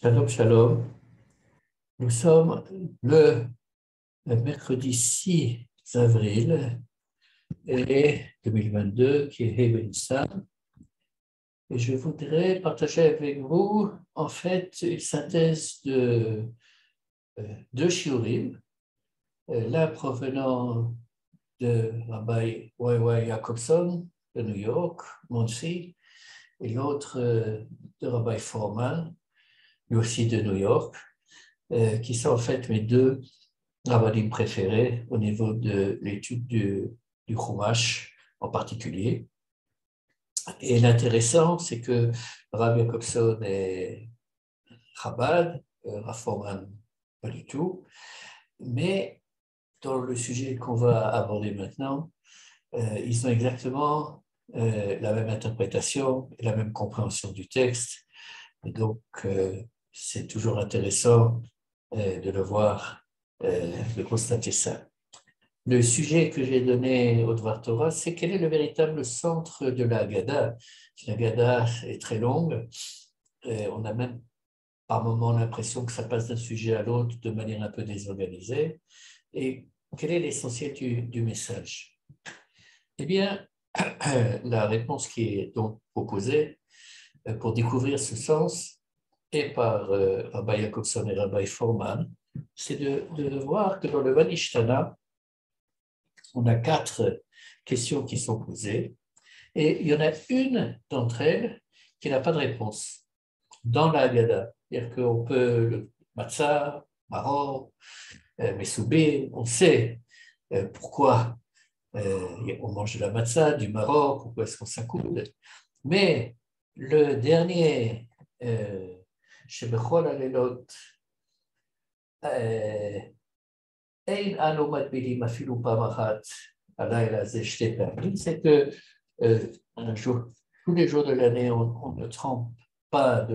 Shalom, shalom. Nous sommes le mercredi 6 avril et 2022, qui est Hey Nissan. Et je voudrais partager avec vous, en fait, une synthèse de deux shiurim, l'un provenant de Rabbi Y.Y. Jacobson de New York, Monsey, et l'autre de Rabbi Foreman, lui aussi de New York, qui sont en fait mes deux rabbinim préférés au niveau de l'étude du Chumash en particulier. Et l'intéressant, c'est que Rabbi Jacobson est Chabad, Rav Foreman pas du tout, mais dans le sujet qu'on va aborder maintenant, ils ont exactement la même interprétation et la même compréhension du texte. Et donc, c'est toujours intéressant de le voir, de constater ça. Le sujet que j'ai donné au Dvar Torah, c'est quel est le véritable centre de la Haggadah. La Haggadah est très longue, on a même par moments l'impression que ça passe d'un sujet à l'autre de manière un peu désorganisée. Et quel est l'essentiel du message? Eh bien, la réponse qui est donc proposée pour découvrir ce sens, et par Rabbi Jacobson et Rabbi Foreman, c'est de voir que dans le Vanishtana, on a 4 questions qui sont posées, et il y en a une d'entre elles qui n'a pas de réponse dans la Haggadah. C'est-à-dire qu'on peut, le matzah, maror, mesoubé, on sait pourquoi on mange de la matzah, du maror, pourquoi est-ce qu'on s'accoude. Mais le dernier, Shebechol Alelot, c'est que tous les jours de l'année, on ne trempe pas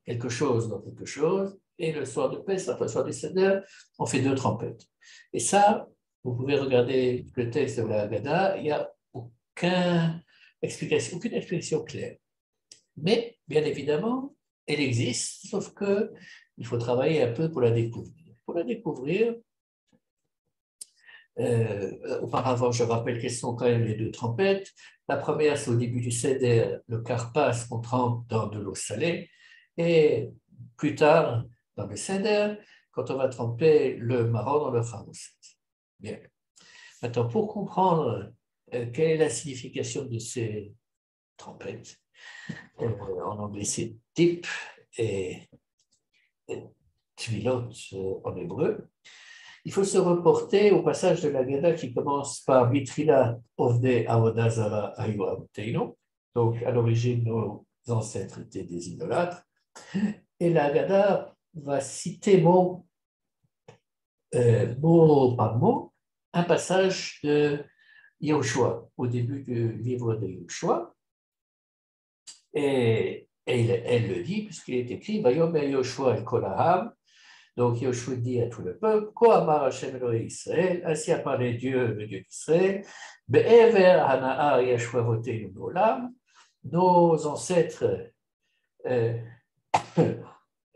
quelque chose dans quelque chose, et le soir de Pessah, le soir du Seder, on fait 2 trempettes. Et ça, vous pouvez regarder le texte de la Haggadah, il n'y a aucune explication claire. Mais, bien évidemment, elle existe, sauf qu'il faut travailler un peu pour la découvrir. Pour la découvrir, auparavant, je rappelle quelles sont quand même les 2 trempettes. La première, c'est au début du Seder, le karpas qu'on trempe dans de l'eau salée. Et plus tard, dans le Seder, quand on va tremper le maror dans le charoset. Bien. Maintenant, pour comprendre quelle est la signification de ces trempettes, en anglais c'est dip et tvilot en hébreu, il faut se reporter au passage de la Haggadah qui commence par Vitrila Ovde Avodah Zara Ayu Avotenu. Donc, à l'origine, nos ancêtres étaient des idolâtres. Et la Haggadah va citer mot par mot un passage de Yehoshua, au début du livre de Yehoshua. Et elle le dit, puisqu'il est écrit Vayomer Yehoshua el Kol Ha'am. Donc, Yoshua dit à tout le peuple, Kohamar Hashem Elohei Israël, ainsi a parlé Dieu, le Dieu d'Israël, Be'ever Hana'ar Yashwavotenu Olam, nos ancêtres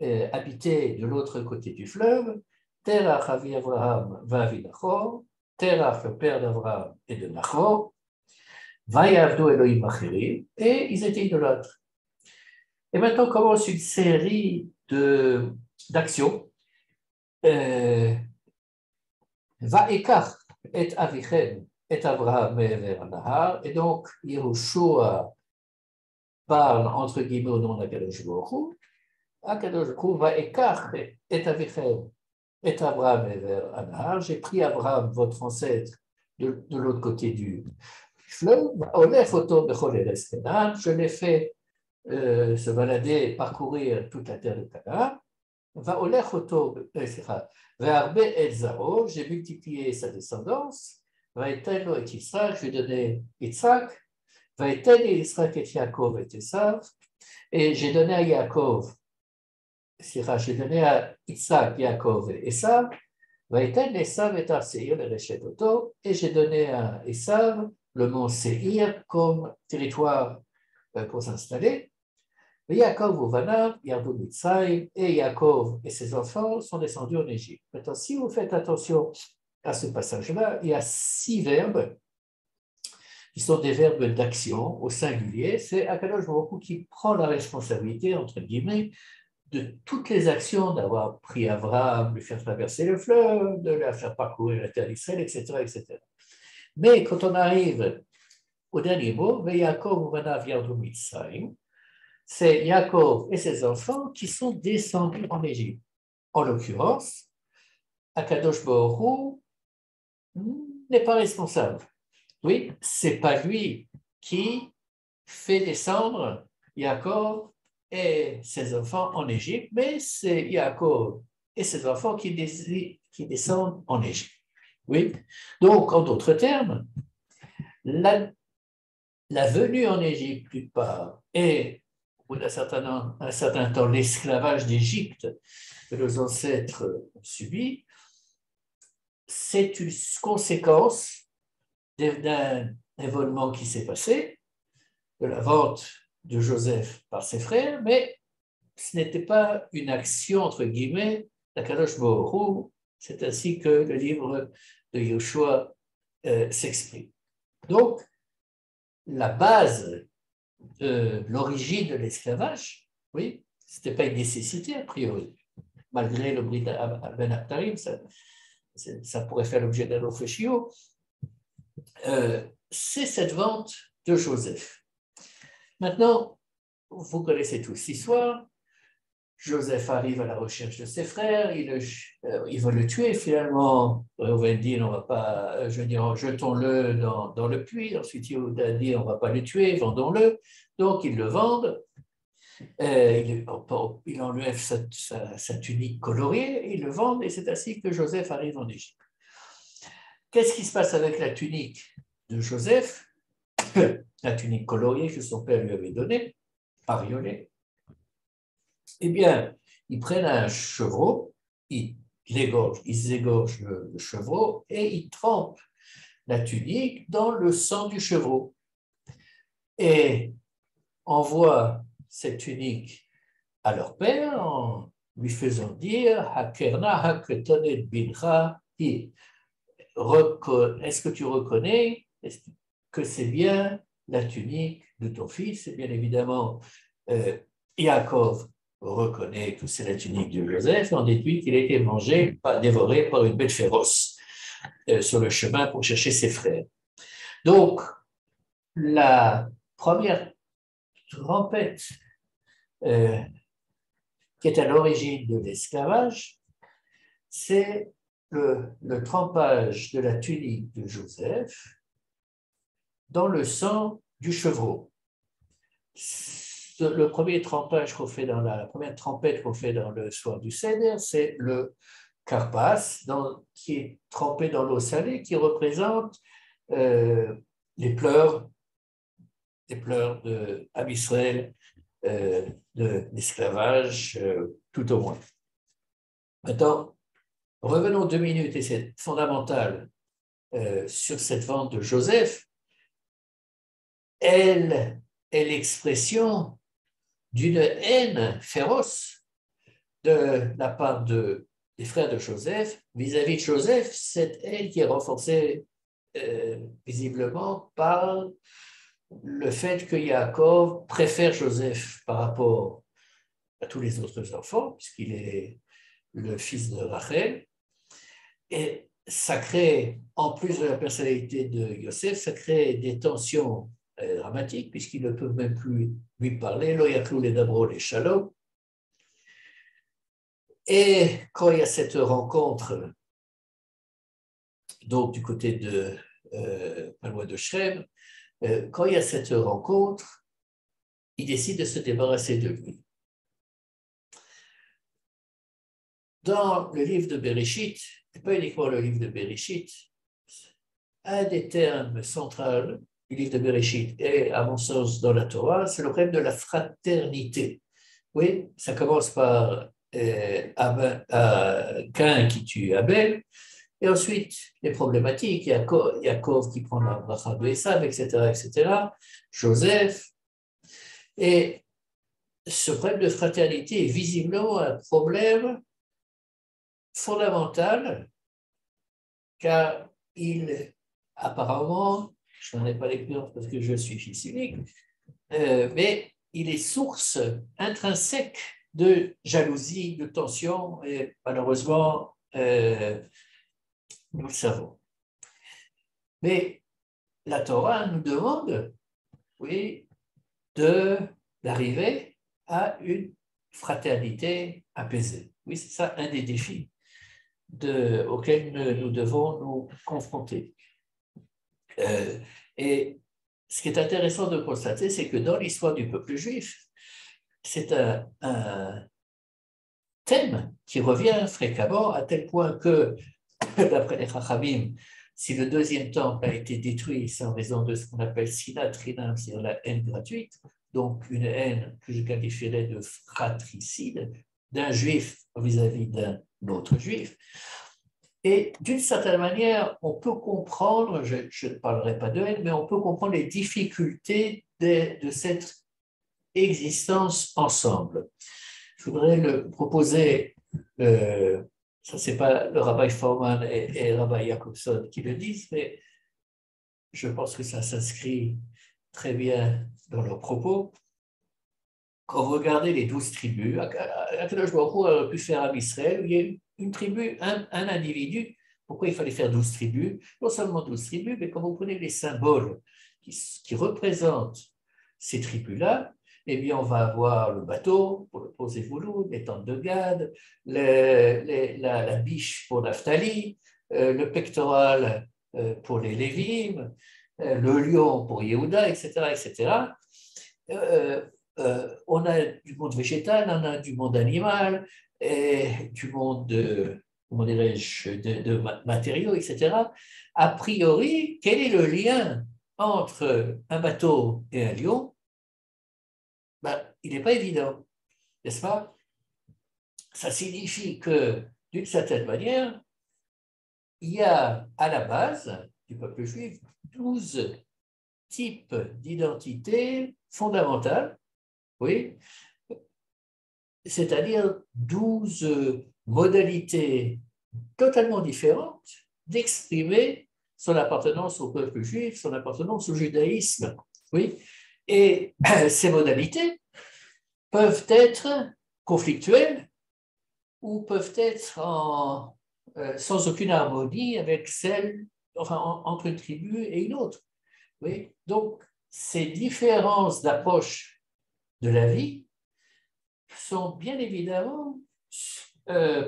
habitaient de l'autre côté du fleuve, Terach Avi Avraham Vavi Nachor, Terach le père d'Avraham et de Nachor, Vayavdu Elohim Acherim, et ils étaient idolâtres. Et maintenant commence une série d'actions. Va ekach et avichem et Avraham me'ever hanahar, et donc Yehoshua parle entre guillemets au nom d'Akadosh Baruch Hu. Akadosh Baruch Hu va ekach et avichem et Avraham me'ever hanahar, j'ai pris Abraham, votre ancêtre, de l'autre côté du fleuve, olef oto bechol eretz Canaan, je l'ai fait se balader, parcourir toute la terre de Canaan. J'ai multiplié sa descendance, et Yitzhak, je lui ai donné Yitzhak, et Yitzhak et Yaakov et Esav, et j'ai donné à Yaakov, j'ai donné à Yitzhak, Yaakov et Esav, Esav et Seir, le Reshet Oto, et j'ai donné à Esav le mont Seir comme territoire pour s'installer. Yaakov Uvanav, Yardu Mitzrayim, et Yaakov et ses enfants sont descendus en Égypte. Maintenant, si vous faites attention à ce passage-là, il y a 6 verbes qui sont des verbes d'action au singulier. C'est Akadosh Baruch Hu qui prend la responsabilité, entre guillemets, de toutes les actions, d'avoir pris Abraham, de lui faire traverser le fleuve, de la faire parcourir la terre d'Israël, etc., etc. Mais quand on arrive au dernier mot, Yaakov Uvanav Yardu Mitzrayim, c'est Yaakov et ses enfants qui sont descendus en Égypte. En l'occurrence, Akadosh Baruch Hu n'est pas responsable. Oui, c'est pas lui qui fait descendre Yaakov et ses enfants en Égypte, mais c'est Yaakov et ses enfants qui descendent en Égypte. Oui, donc en d'autres termes, la venue en Égypte d'une part et au bout d'un certain temps l'esclavage d'Égypte que nos ancêtres ont subi, c'est une conséquence d'un événement qui s'est passé, de la vente de Joseph par ses frères, mais ce n'était pas une action, entre guillemets, d'Akadosh Baruch Hu. C'est ainsi que le livre de Yoshua s'exprime. Donc, la base de l'origine de l'esclavage, oui, ce n'était pas une nécessité a priori, malgré le Brit Ben Abtarim, ça pourrait faire l'objet d'un autre chiot, c'est cette vente de Joseph. Maintenant, vous connaissez tous l'histoire. Joseph arrive à la recherche de ses frères, il veut le tuer finalement. Reuven dit, on va pas, jetons-le dans le puits. Ensuite, Yehuda dit, on ne va pas le tuer, vendons-le. Donc, ils le vendent. Il enlève sa tunique coloriée, ils le vendent, et c'est ainsi que Joseph arrive en Égypte. Qu'est-ce qui se passe avec la tunique de Joseph? La tunique coloriée que son père lui avait donnée, ariolée. Eh bien, ils prennent un chevreau, ils égorgent le chevreau et ils trempent la tunique dans le sang du chevreau. Et envoient cette tunique à leur père en lui faisant dire Hakerna haketonet bincha, est-ce que tu reconnais que c'est bien la tunique de ton fils? Et bien évidemment, Yaakov reconnaît que c'est la tunique de Joseph, et on déduit qu'il a été mangé, dévoré par une bête féroce sur le chemin pour chercher ses frères. Donc, la première trompette qui est à l'origine de l'esclavage, c'est le trempage de la tunique de Joseph dans le sang du chevreau. Le premier trempage qu'on fait la première trempette qu'on fait dans le soir du Seder, c'est le karpas, qui est trempé dans l'eau salée, qui représente les pleurs de Israël, de l'esclavage, tout au moins. Maintenant, revenons 2 minutes, et c'est fondamental, sur cette vente de Joseph. Elle est l'expression d'une haine féroce de la part des frères de Joseph vis-à-vis de Joseph, cette haine qui est renforcée visiblement par le fait que Yaakov préfère Joseph par rapport à tous les autres enfants, puisqu'il est le fils de Rachel. Et ça crée, en plus de la personnalité de Yosef, ça crée des tensions dramatiques, puisqu'ils ne peuvent même plus lui parler. Lo yaklou les dabro les shalom. Et quand il y a cette rencontre, donc du côté de pas loin de Shrem, quand il y a cette rencontre, il décide de se débarrasser de lui. Dans le livre de Bereshit, et pas uniquement le livre de Bereshit, un des termes centraux du livre de Bereshit et, à mon sens, dans la Torah, c'est le problème de la fraternité. Oui, ça commence par Caïn qui tue Abel, et ensuite les problématiques, Yaakov qui prend la bracha de Esav, etc., Joseph. Et ce problème de fraternité est visiblement un problème fondamental, car il, apparemment, je n'en ai pas l'expérience parce que je suis fils unique, mais il est source intrinsèque de jalousie, de tension, et malheureusement, nous le savons. Mais la Torah nous demande, oui, d'arriver à une fraternité apaisée. Oui, c'est ça un des défis auxquels nous devons nous confronter. Et ce qui est intéressant de constater, c'est que dans l'histoire du peuple juif, c'est un thème qui revient fréquemment, à tel point que, d'après les Chachamim, si le deuxième temple a été détruit, c'est en raison de ce qu'on appelle sinat chinam, c'est-à-dire la haine gratuite, donc une haine que je qualifierais de fratricide, d'un juif vis-à-vis d'un autre juif. Et d'une certaine manière, on peut comprendre, je ne parlerai pas de haine, mais on peut comprendre les difficultés de cette existence ensemble. Je voudrais le proposer, ça c'est pas le Rabbi Forman et le Rabbi Jacobson qui le disent, mais je pense que ça s'inscrit très bien dans leurs propos. Quand vous regardez les 12 tribus, Akadosh Baruch Hu aurait pu faire à Israël, il y a une tribu, un individu. Pourquoi il fallait faire 12 tribus? Non seulement 12 tribus, mais quand vous prenez les symboles qui représentent ces tribus-là, eh bien, on va avoir le bateau pour le posé Vouloud, les tentes de Gad, la biche pour Naphtali, le pectoral pour les Lévim, le lion pour Yehuda, etc., etc. On a du monde végétal, on a du monde animal, et du monde comment dirais-je, de matériaux, etc. A priori, quel est le lien entre un bateau et un lion? Ben, il n'est pas évident, n'est-ce pas? Ça signifie que, d'une certaine manière, il y a à la base du peuple juif 12 types d'identités fondamentales, oui, c'est-à-dire 12 modalités totalement différentes d'exprimer son appartenance au peuple juif, son appartenance au judaïsme. Oui. Et ces modalités peuvent être conflictuelles ou peuvent être sans aucune harmonie avec celle, enfin, entre une tribu et une autre. Oui. Donc, ces différences d'approche de la vie sont bien évidemment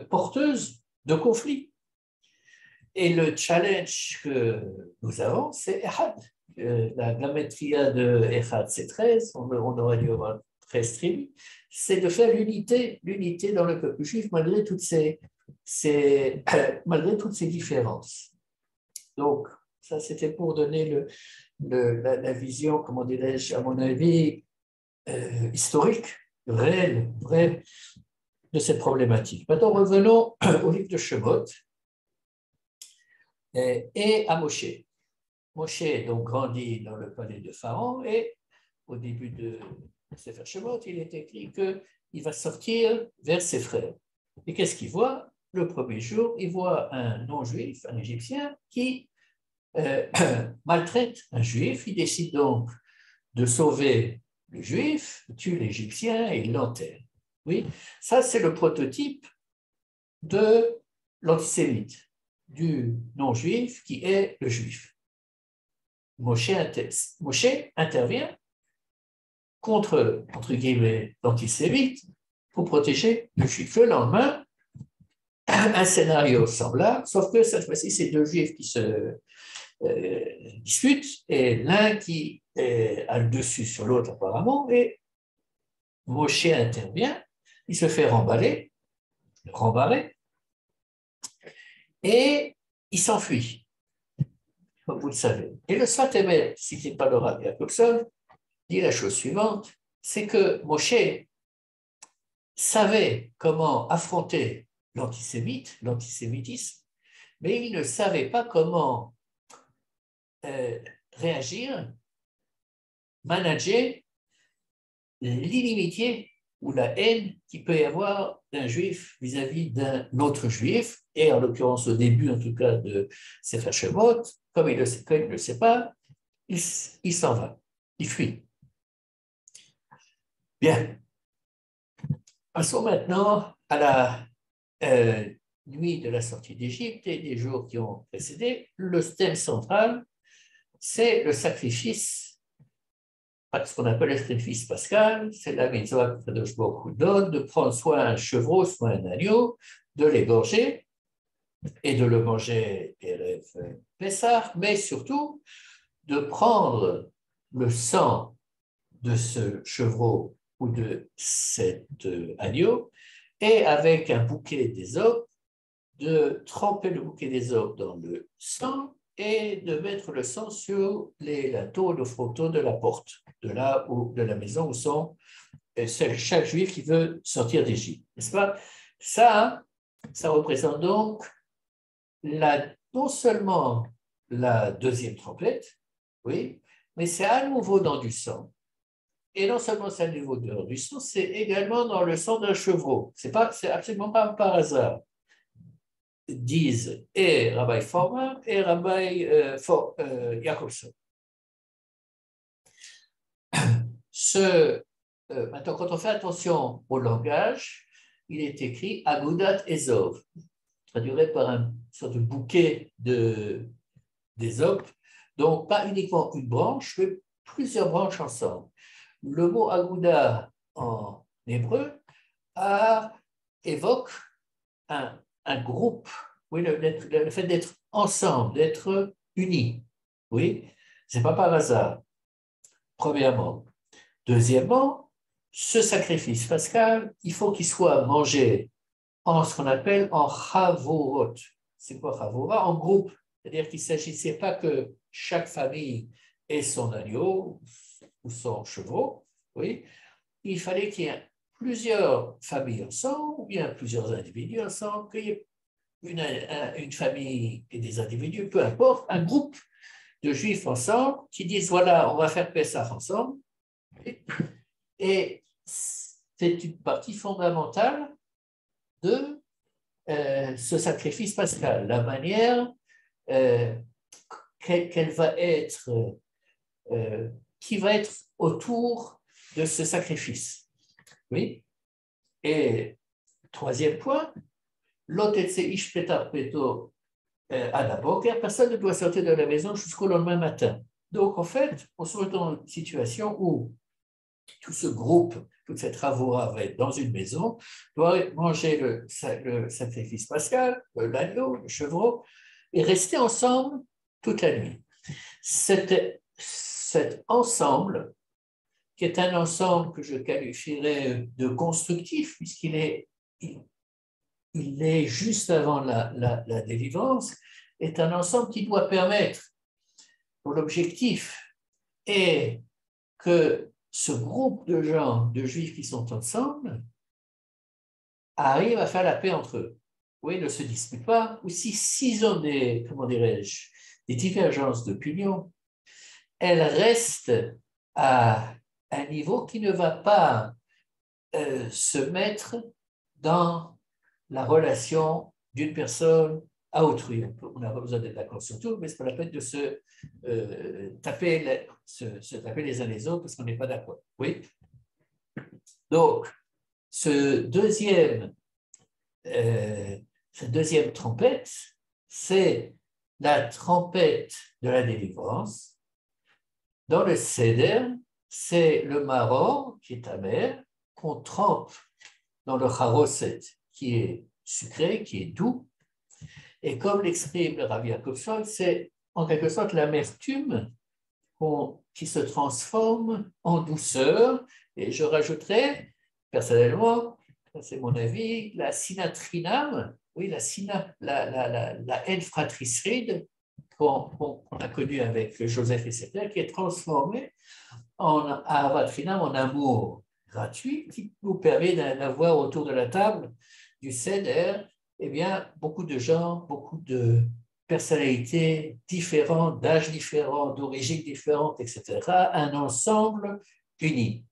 porteuses de conflits. Et le challenge que nous avons, c'est Ehad. La gamétria de Ehad, c'est 13, on aurait dû avoir 13 tribus, c'est de faire l'unité dans le peuple juif malgré toutes ces différences. Donc, ça c'était pour donner la vision, comment dirais-je, à mon avis, historique, réelle, vraie, de cette problématique. Maintenant, revenons au livre de Shemot et à Moshe. Moshe donc grandit dans le palais de Pharaon et au début de Sefer Shemot, il est écrit qu'il va sortir vers ses frères. Et qu'est-ce qu'il voit? Le premier jour, il voit un non-juif, un Égyptien, qui maltraite un juif. Il décide donc de sauver le juif, tue l'Égyptien et il l'enterre. Oui, ça c'est le prototype de l'antisémite, du non-juif qui est le juif. Moshe intervient contre, entre guillemets, l'antisémite pour protéger le juif. Le lendemain, un scénario semblable, sauf que cette fois-ci, c'est deux juifs qui se disputent et l'un qui a le dessus sur l'autre apparemment, et Moshe intervient, il se fait rembarrer, et il s'enfuit, comme vous le savez. Et le Sfat Emet, cité par le Rabbi Jacobson, dit la chose suivante, c'est que Moshe savait comment affronter l'antisémitisme, mais il ne savait pas comment réagir, manager l'inimitié ou la haine qu'il peut y avoir d'un juif vis-à-vis d'un autre juif, et en l'occurrence au début en tout cas de Sefer Shemot, comme il ne le sait pas, il s'en va, il fuit. Bien, passons maintenant à la nuit de la sortie d'Égypte et des jours qui ont précédé. Le thème central, c'est le sacrifice, ce qu'on appelle le sacrifice pascal, c'est la mitzvah que Kadosh Baruch Hu donne de prendre soit un chevreau, soit un agneau, de l'égorger et de le manger Erev Pessah, mais surtout de prendre le sang de ce chevreau ou de cet agneau et avec un bouquet d'hysope, de tremper le bouquet d'hysope dans le sang et de mettre le sang sur les linteaux, le fronton de la porte, de là où, de la maison où sont chaque juif qui veut sortir d'Égypte, n'est-ce pas? Ça représente donc non seulement la deuxième trompette, oui, mais c'est à nouveau dans du sang. Et non seulement c'est à nouveau dans du sang, c'est également dans le sang d'un chevreau. C'est absolument pas par hasard, disent et Rabbi Forman et Rabbi Jacobson. Maintenant, quand on fait attention au langage, il est écrit Agudat Ezov, traduirait par un sorte de bouquet d'Ésope, donc pas uniquement une branche, mais plusieurs branches ensemble. Le mot Aguda en hébreu évoque un groupe, oui, le fait d'être ensemble, d'être unis. Oui, ce n'est pas par hasard, premièrement. Deuxièmement, ce sacrifice pascal, il faut qu'il soit mangé en ce qu'on appelle en chavorot. C'est quoi chavorot? En groupe. C'est-à-dire qu'il ne s'agissait pas que chaque famille ait son agneau ou son chevreau. Oui. Il fallait qu'il y ait plusieurs familles ensemble, ou bien plusieurs individus ensemble, qu'il y ait une famille et des individus, peu importe, un groupe de juifs ensemble qui disent voilà, on va faire Pessah ensemble. Et c'est une partie fondamentale de ce sacrifice pascal, la manière qu'elle va être, qui va être autour de ce sacrifice. Oui. Et troisième point, l'otetse ish petar peto anaboker, personne ne doit sortir de la maison jusqu'au lendemain matin. Donc, en fait, on se retrouve dans une situation où tout ce groupe, toute cette ravora va être dans une maison, doit manger le sacrifice pascal, l'agneau, le chevreau, et rester ensemble toute la nuit. Cet ensemble, qui est un ensemble que je qualifierais de constructif, puisqu'il est, il est juste avant la délivrance, est un ensemble qui doit permettre, dont l'objectif est que ce groupe de gens, de juifs qui sont ensemble, arrive à faire la paix entre eux. Oui, ne se disputent pas, ou s'ils ont des, comment dirais-je, des divergences d'opinion, elles restent à un niveau qui ne va pas se mettre dans la relation d'une personne à autrui. On n'a pas besoin d'être d'accord sur tout, mais ce n'est pas la peine de se taper les uns les autres parce qu'on n'est pas d'accord. Oui. Donc, cette deuxième trompette, c'est la trompette de la délivrance. Dans le Seder, c'est le maror, qui est amer, qu'on trempe dans le charoset, qui est sucré, qui est doux. Et comme l'exprime le Rabbi Jacobson, c'est en quelque sorte l'amertume qui se transforme en douceur. Et je rajouterais, personnellement, c'est mon avis, la sinatrinam, oui, la haine fratricide qu'on a connue avec Joseph et Esther, qui est transformée en avatrinam, en amour gratuit, qui nous permet d'avoir autour de la table du Seder, eh bien, beaucoup de gens, beaucoup de personnalités différentes, d'âges différents, d'origines différentes, etc., un ensemble uni.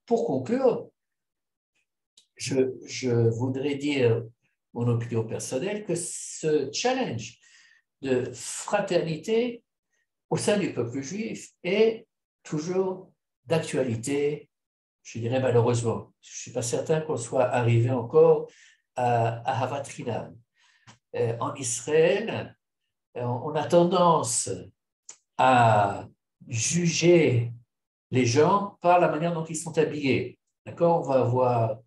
pour conclure, je voudrais dire mon opinion personnelle que ce challenge de fraternité au sein du peuple juif est toujours d'actualité, je dirais malheureusement. Je ne suis pas certain qu'on soit arrivé encore à Ahavat Chinam. En Israël, on a tendance à juger les gens par la manière dont ils sont habillés. D'accord? On va voir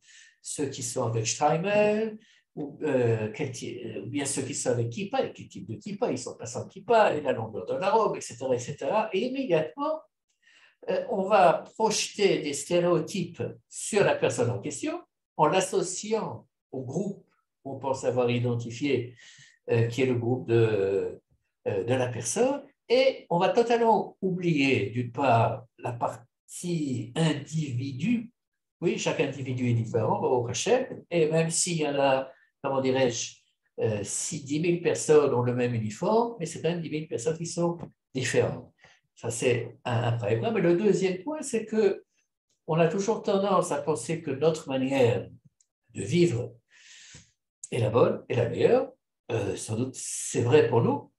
ceux qui sont avec Streimer, ou bien ceux qui sont avec kippa, et quel type de kippa, ils sont pas sans kippa, et la longueur de la robe, etc., etc. Et immédiatement, on va projeter des stéréotypes sur la personne en question en l'associant au groupe qu'on pense avoir identifié, qui est le groupe de la personne, et on va totalement oublier, d'une part, la partie individu. Oui, chaque individu est différent au Hachem, et même s'il y en a, comment dirais-je, si 10 000 personnes ont le même uniforme, mais c'est quand même 10 000 personnes qui sont différentes. Ça, c'est un premier point. Mais le deuxième point, c'est qu'on a toujours tendance à penser que notre manière de vivre est la bonne et la meilleure. Sans doute, c'est vrai pour nous,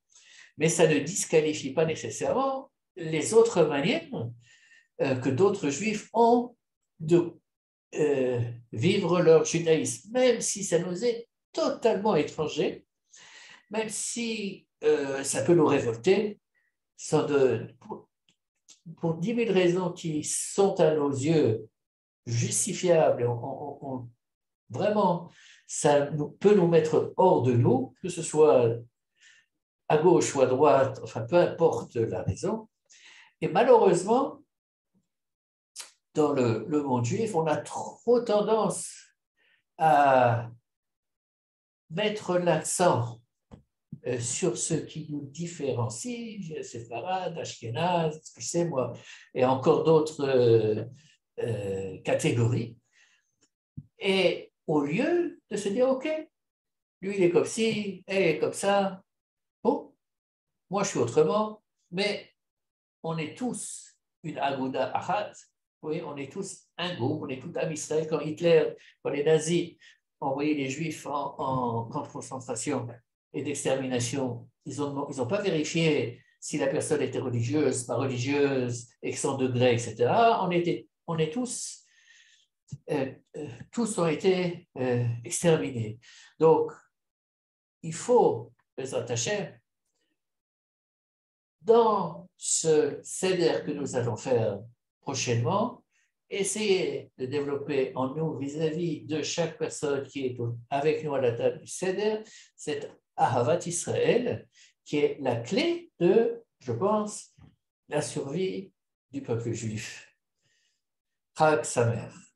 mais ça ne disqualifie pas nécessairement les autres manières que d'autres juifs ont de vivre leur judaïsme, même si ça nous est totalement étranger, même si ça peut nous révolter, pour 10 000 raisons qui sont à nos yeux justifiables, vraiment, ça peut nous mettre hors de nous, que ce soit à gauche ou à droite, enfin peu importe la raison. Et malheureusement, dans le monde juif, on a trop tendance à mettre l'accent sur ce qui nous différencie, séfarade, ashkénaze, tu sais moi, et encore d'autres catégories. Et au lieu de se dire, OK, lui il est comme ci, elle est comme ça, bon, moi je suis autrement, mais on est tous une Aguda Achat, oui, on est tous un groupe, on est tout un Israël. Quand les nazis envoyaient les Juifs en camp de concentration et d'extermination, ils n'ont pas vérifié si la personne était religieuse, pas religieuse, et son degré, etc. On est tous ont été exterminés. Donc, il faut, les attacher, dans ce CEDER que nous allons faire prochainement, essayer de développer en nous vis-à-vis de chaque personne qui est avec nous à la table du CEDER, cette Ahavat Israël, qui est la clé de, je pense, la survie du peuple juif. Chag Sameach.